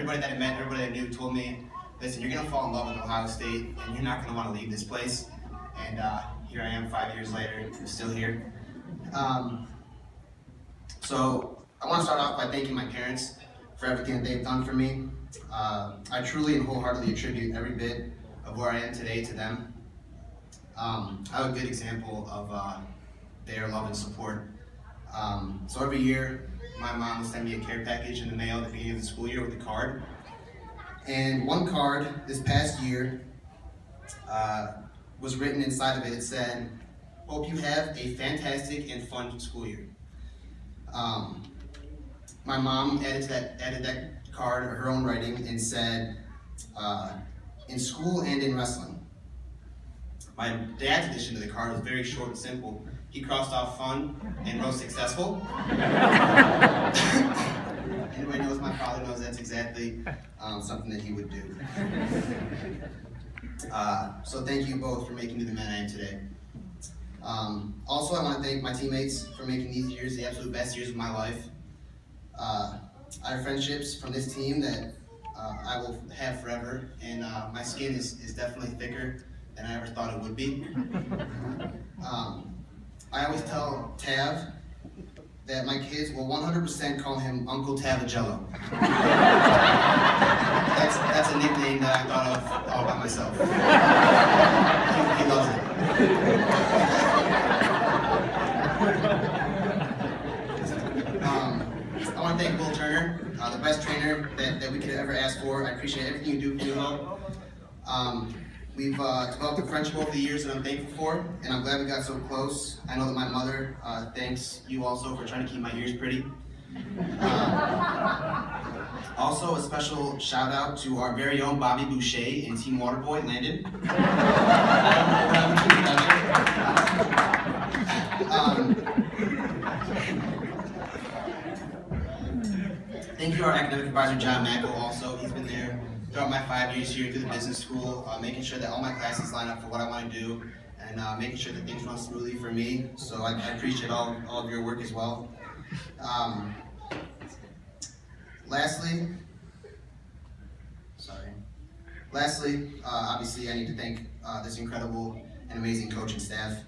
everybody that I met, everybody that I knew told me, listen, you're going to fall in love with Ohio State, and you're not going to want to leave this place. And here I am 5 years later, still here. So I want to start off by thanking my parents for everything that they've done for me. I truly and wholeheartedly attribute every bit of where I am today to them. I have a good example of their love and support. So every year, my mom will send me a care package in the mail at the beginning of the school year with a card. And one card this past year was written inside of it. It said, "Hope you have a fantastic and fun school year." My mom added that card, her own writing, and said, "In school and in wrestling." My dad's addition to the card was very short and simple. He crossed off fun and wrote successful. Anybody knows my father knows that's exactly something that he would do. So thank you both for making me the man I am today. Also, I want to thank my teammates for making these years the absolute best years of my life. I have friendships from this team that I will have forever, and my skin is definitely thicker than I ever thought it would be. I always tell Tav that my kids will 100% call him Uncle Tavagello. That's a nickname that I thought of all by myself. He loves it. I want to thank Will Turner, the best trainer that we could ever ask for. I appreciate everything you do for Will. We've developed a friendship over the years that I'm thankful for, and I'm glad we got so close. I know that my mother thanks you also for trying to keep my ears pretty. Also, a special shout out to our very own Bobby Boucher and Team Waterboy, Landon. Thank you to our academic advisor, John Mackel, also. He's been there throughout my 5 years here through the business school, making sure that all my classes line up for what I want to do, and making sure that things run smoothly for me. So I appreciate all of your work as well. Lastly, obviously I need to thank this incredible and amazing coaching staff.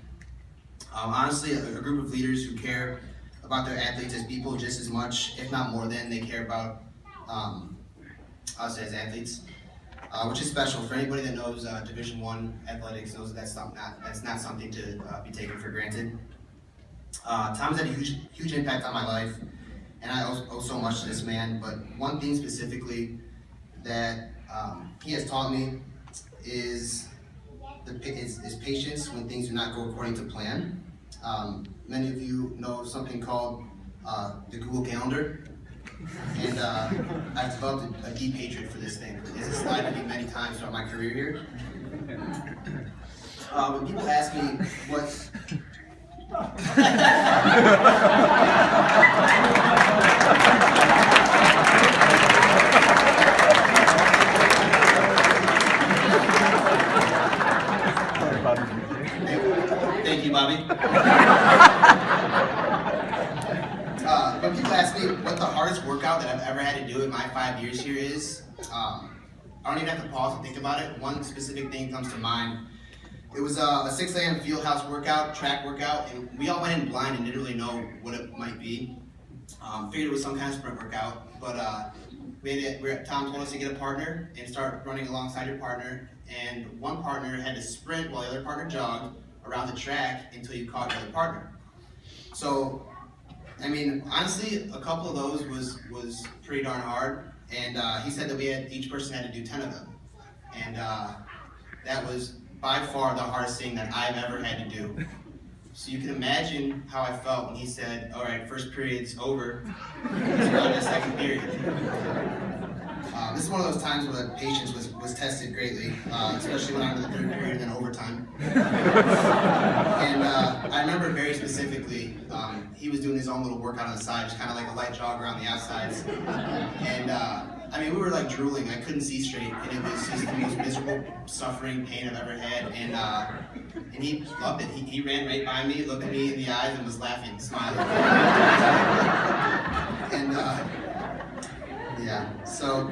Honestly, a group of leaders who care about their athletes as people just as much, if not more than, they care about us as athletes, which is special. For anybody that knows Division I athletics knows that's not something to be taken for granted. Tom's had a huge impact on my life, and I owe so much to this man, but one thing specifically that he has taught me is patience when things do not go according to plan. Many of you know something called the Google Calendar, and I've developed a deep hatred for this thing. It has slided me many times throughout my career here. When people ask me what Thank you, Bobby. When people ask me what the hardest workout that I've ever had to do in my 5 years here is, I don't even have to pause and think about it. One specific thing comes to mind. It was a 6 a.m. fieldhouse workout, track workout, and we all went in blind and didn't really know what it might be. Figured it was some kind of sprint workout, but Tom told us to get a partner and start running alongside your partner, and one partner had to sprint while the other partner jogged around the track until you caught the other partner. So, I mean, honestly, a couple of those was pretty darn hard, and he said that each person had to do 10 of them, and that was by far the hardest thing that I've ever had to do. So you can imagine how I felt when he said, "All right, first period's over, let's go to the second period." This is one of those times where the patience was tested greatly, especially when I was in the third period and then overtime. And I remember very specifically, he was doing his own little workout on the side, just kind of like a light jog around the outsides. And I mean, we were like drooling. I couldn't see straight, and it was just the most miserable, suffering pain I've ever had. And he loved it. He ran right by me, looked at me in the eyes, and was laughing, smiling. And Yeah. So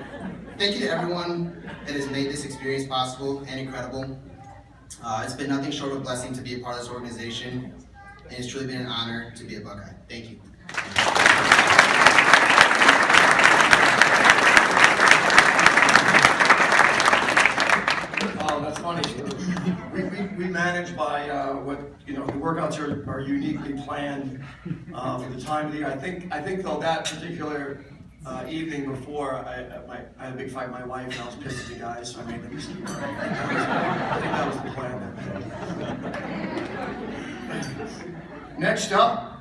thank you to everyone that has made this experience possible and incredible. It's been nothing short of a blessing to be a part of this organization, and it's truly been an honor to be a Buckeye. Thank you. That's funny. We manage by what the workouts are uniquely planned for the time of the year. I think though that particular evening before I had a big fight with my wife and I was pissed at the guys, so I made them sleep. I think that was the plan. Next up.